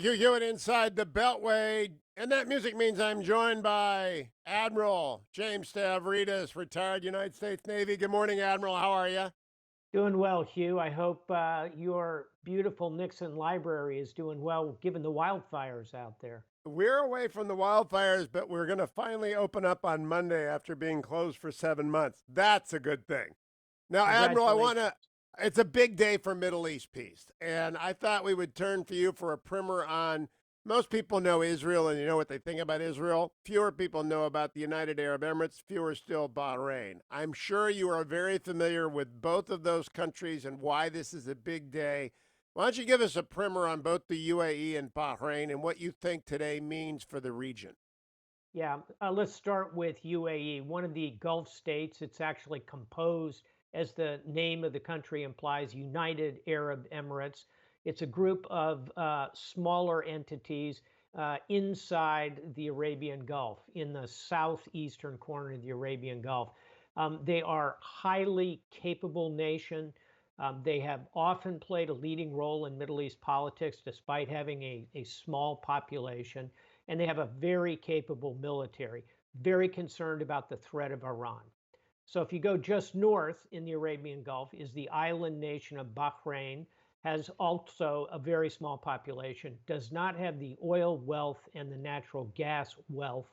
Hugh Hewitt inside the Beltway, and that music means I'm joined by Admiral James Stavridis, retired United States Navy. Good morning, Admiral. How are you? Doing well, Hugh. I hope your beautiful Nixon library is doing well given the wildfires out there. We're away from the wildfires, but we're going to finally open up on Monday after being closed for 7 months. That's a good thing. Now, Admiral, I want to. Congratulations. It's a big day for Middle East peace, and I thought we would turn for you for a primer on. Most people know Israel, and you know what they think about Israel. Fewer people know about the United Arab Emirates. Fewer still Bahrain. I'm sure you are very familiar with both of those countries and why this is a big day. Why don't you give us a primer on both the UAE and Bahrain and what you think today means for the region? Yeah, let's start with UAE, one of the Gulf states. It's actually composed, as the name of the country implies, United Arab Emirates. It's a group of smaller entities inside the Arabian Gulf, in the southeastern corner of the Arabian Gulf. They are highly capable nation. They have often played a leading role in Middle East politics, despite having a small population, and they have a very capable military, very concerned about the threat of Iran. So if you go just north in the Arabian Gulf is the island nation of Bahrain, has also a very small population, does not have the oil wealth and the natural gas wealth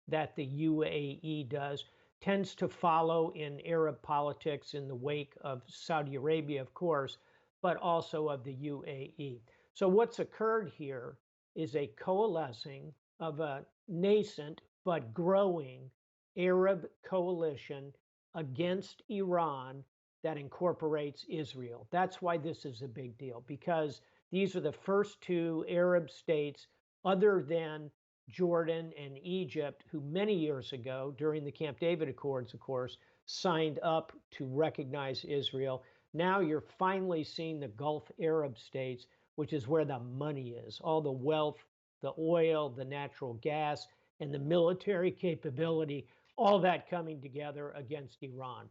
that the UAE does, tends to follow in Arab politics in the wake of Saudi Arabia, of course, but also of the UAE. So what's occurred here is a coalescing of a nascent but growing Arab coalition against Iran that incorporates Israel. That's why this is a big deal, because these are the first two Arab states, other than Jordan and Egypt, who many years ago, during the Camp David Accords, of course, signed up to recognize Israel. Now you're finally seeing the Gulf Arab states, which is where the money is, all the wealth, the oil, the natural gas, and the military capability, all that coming together against Iran.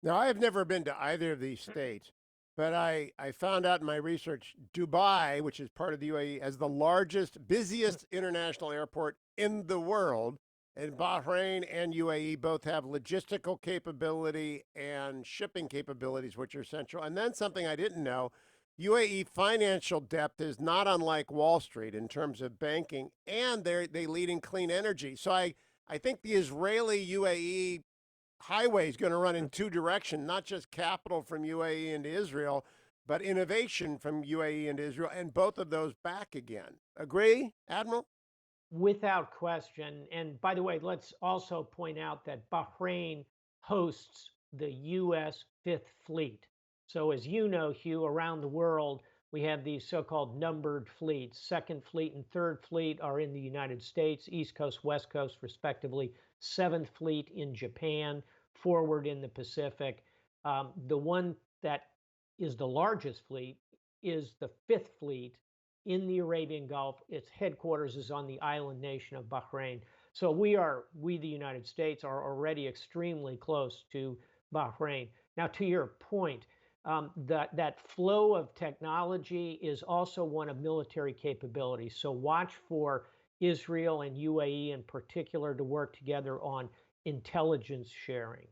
Now, I have never been to either of these states, but I found out in my research Dubai, which is part of the UAE, has the largest, busiest international airport in the world. And Bahrain and UAE both have logistical capability and shipping capabilities, which are central. And then something I didn't know UAE financial depth is not unlike Wall Street in terms of banking, and they lead in clean energy. So I think the Israeli UAE highway is going to run in two directions, not just capital from UAE into Israel, but innovation from UAE into Israel, and both of those back again. Agree, Admiral? Without question. And by the way, let's also point out that Bahrain hosts the U.S. Fifth Fleet. So, as you know, Hugh, around the world, we have these so called numbered fleets. Second Fleet and Third Fleet are in the United States, East Coast, West Coast, respectively. Seventh Fleet in Japan, Forward in the Pacific. The one that is the largest fleet is the Fifth Fleet in the Arabian Gulf. Its headquarters is on the island nation of Bahrain. So we, the United States, are already extremely close to Bahrain. Now, to your point, that flow of technology is also one of military capability. So watch for Israel and UAE in particular to work together on intelligence sharing,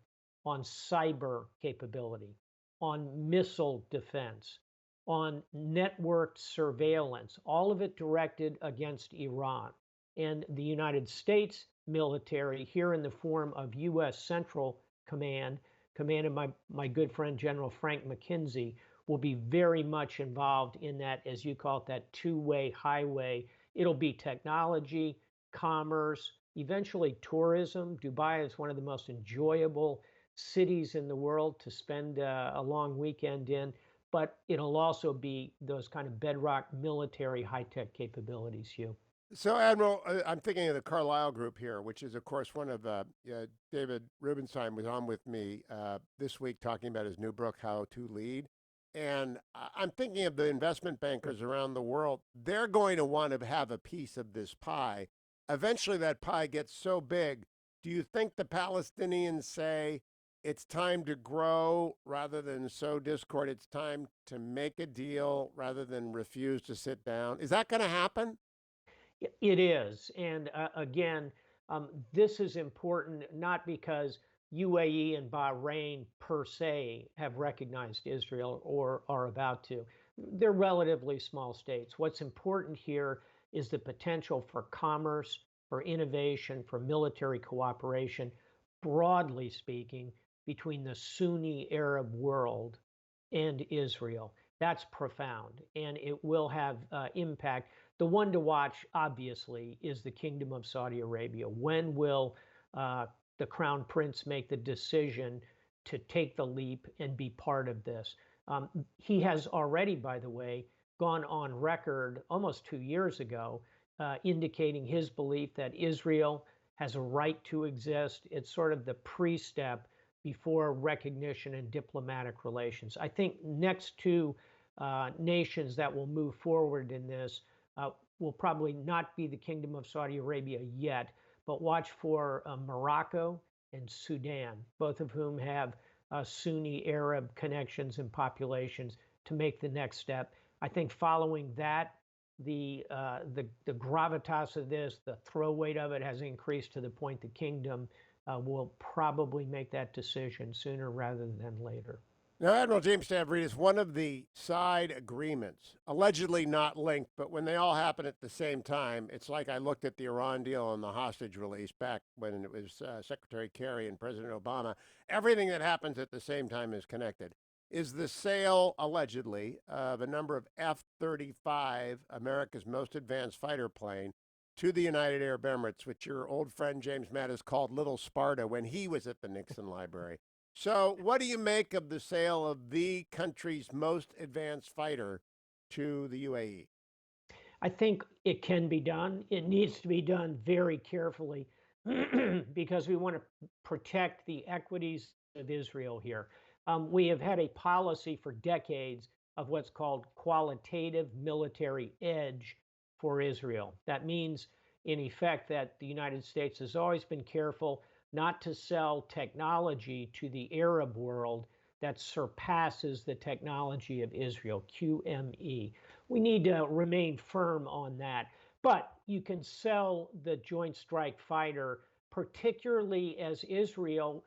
on cyber capability, on missile defense, on networked surveillance, all of it directed against Iran. And the United States military, here in the form of U.S. Central Command, commanded by my good friend General Frank McKenzie, will be very much involved in that, as you call it, that two-way highway. It'll be technology, commerce, eventually tourism. Dubai is one of the most enjoyable cities in the world to spend a long weekend in, but it'll also be those kind of bedrock military high-tech capabilities, Hugh. So, Admiral, I'm thinking of the Carlyle Group here, which is, of course, one of David Rubenstein was on with me this week talking about his new book, How to Lead. And I'm thinking of the investment bankers around the world. They're going to want to have a piece of this pie. Eventually, that pie gets so big. Do you think the Palestinians say, it's time to grow rather than sow discord. It's time to make a deal rather than refuse to sit down. Is that going to happen? It is. And again, this is important not because UAE and Bahrain per se have recognized Israel or are about to. They're relatively small states. What's important here is the potential for commerce, for innovation, for military cooperation, broadly speaking, between the Sunni Arab world and Israel. That's profound, and it will have impact. The one to watch, obviously, is the Kingdom of Saudi Arabia. When will the Crown Prince make the decision to take the leap and be part of this? He has already, by the way, gone on record almost 2 years ago, indicating his belief that Israel has a right to exist. It's sort of the pre-step before recognition and diplomatic relations. I think next to nations that will move forward in this will probably not be the Kingdom of Saudi Arabia yet, but watch for Morocco and Sudan, both of whom have Sunni Arab connections and populations to make the next step. I think following that, the gravitas of this, the throw weight of it has increased to the point the kingdom will probably make that decision sooner rather than later. Now, Admiral James Stavridis, one of the side agreements, allegedly not linked, but when they all happen at the same time, it's like I looked at the Iran deal and the hostage release back when it was Secretary Kerry and President Obama. Everything that happens at the same time is connected. Is the sale, allegedly, of a number of F 35, America's most advanced fighter plane, to the United Arab Emirates, which your old friend James Mattis called Little Sparta when he was at the Nixon Library. So, what do you make of the sale of the country's most advanced fighter to the UAE? I think it can be done. It needs to be done very carefully because we want to protect the equities of Israel here. We have had a policy for decades of what's called qualitative military edge for Israel. That means, in effect, that the United States has always been careful not to sell technology to the Arab world that surpasses the technology of Israel, QME. We need to remain firm on that. But you can sell the Joint Strike Fighter, particularly as Israel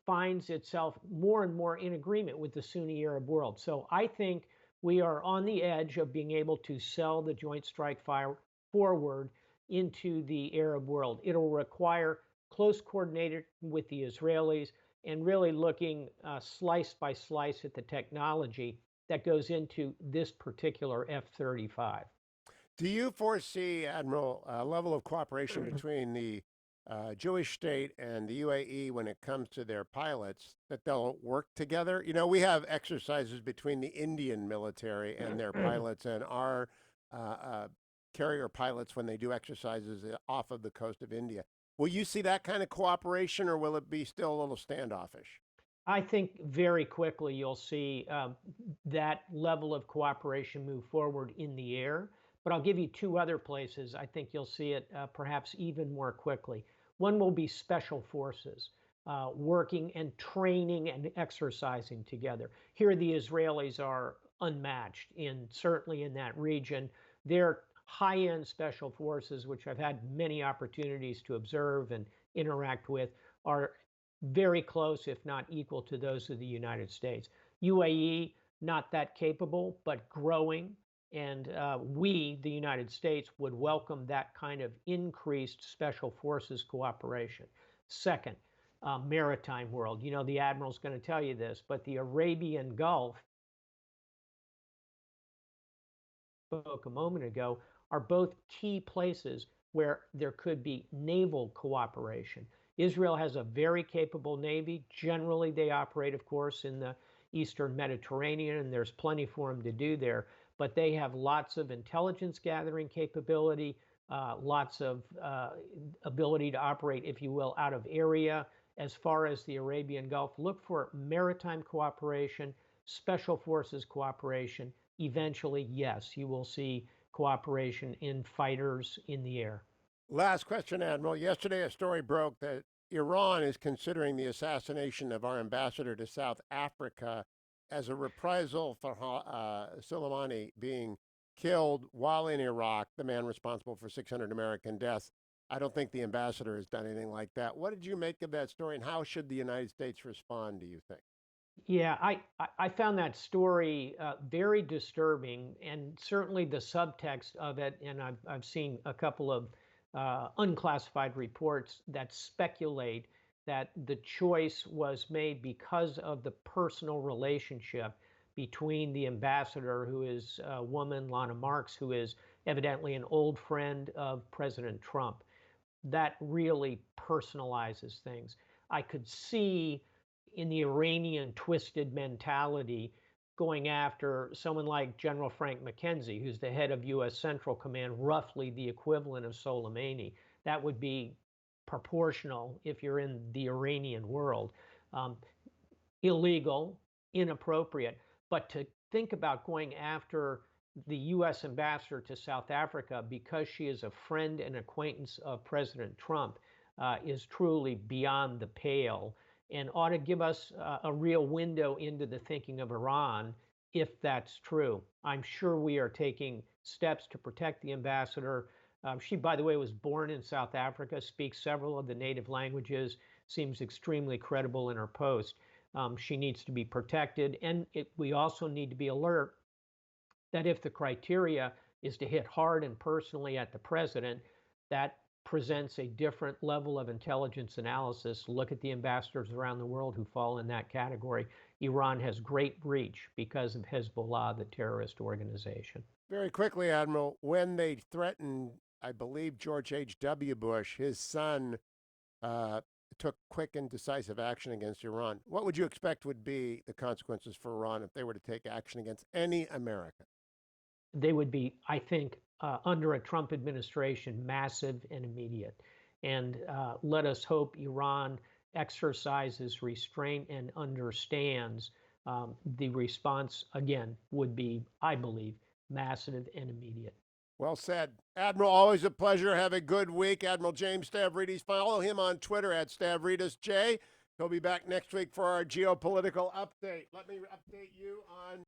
finds itself more and more in agreement with the Sunni Arab world. So I think we are on the edge of being able to sell the Joint Strike Fighter forward into the Arab world. It'll require close coordination with the Israelis and really looking slice by slice at the technology that goes into this particular F-35. Do you foresee, Admiral, a level of cooperation between the Jewish state and the UAE when it comes to their pilots, that they'll work together? You know, we have exercises between the Indian military and their pilots and our carrier pilots when they do exercises off of the coast of India. Will you see that kind of cooperation, or will it be still a little standoffish? I think very quickly you'll see that level of cooperation move forward in the air. But I'll give you two other places I think you'll see it perhaps even more quickly. One will be special forces working and training and exercising together. Here, the Israelis are unmatched certainly in that region. They're high-end special forces, which I've had many opportunities to observe and interact with, are very close, if not equal, to those of the United States. UAE, not that capable, but growing. And we, the United States, would welcome that kind of increased special forces cooperation. Second, maritime world. You know, the Admiral's going to tell you this, but the Arabian Gulf, spoke a moment ago, are both key places where there could be naval cooperation. Israel has a very capable Navy. Generally, they operate, of course, in the Eastern Mediterranean, and there's plenty for them to do there. But they have lots of intelligence gathering capability, lots of ability to operate, if you will, out of area. As far as the Arabian Gulf, look for maritime cooperation, special forces cooperation. Eventually, yes, you will see cooperation in fighters in the air. Last question, Admiral. Yesterday, a story broke that Iran is considering the assassination of our ambassador to South Africa as a reprisal for Soleimani being killed while in Iraq, the man responsible for 600 American deaths. I don't think the ambassador has done anything like that. What did you make of that story, and how should the United States respond, do you think? Yeah, I found that story very disturbing, and certainly the subtext of it. And I've seen a couple of unclassified reports that speculate that the choice was made because of the personal relationship between the ambassador, who is a woman, Lana Marks, who is evidently an old friend of President Trump. That really personalizes things. I could see in the Iranian twisted mentality going after someone like General Frank McKenzie, who's the head of U.S. Central Command, roughly the equivalent of Soleimani. That would be proportional if you're in the Iranian world. Um, Illegal, inappropriate. But to think about going after the U.S. ambassador to South Africa because she is a friend and acquaintance of President Trump is truly beyond the pale, and ought to give us a real window into the thinking of Iran if that's true. I'm sure we are taking steps to protect the ambassador. She, by the way, was born in South Africa, speaks several of the native languages, seems extremely credible in her post. She needs to be protected. And we also need to be alert that if the criteria is to hit hard and personally at the president, that presents a different level of intelligence analysis. Look at the ambassadors around the world who fall in that category. Iran has great reach because of Hezbollah, the terrorist organization. Very quickly, Admiral, when they threatened, I believe, George H.W. Bush, his son uh, took quick and decisive action against Iran. What would you expect would be the consequences for Iran if they were to take action against any American? They would be, I think, under a Trump administration, massive and immediate. And let us hope Iran exercises restraint and understands the response, again, would be, I believe, massive and immediate. Well said. Admiral, always a pleasure. Have a good week. Admiral James Stavridis. Follow him on Twitter at StavridisJ. He'll be back next week for our geopolitical update. Let me update you on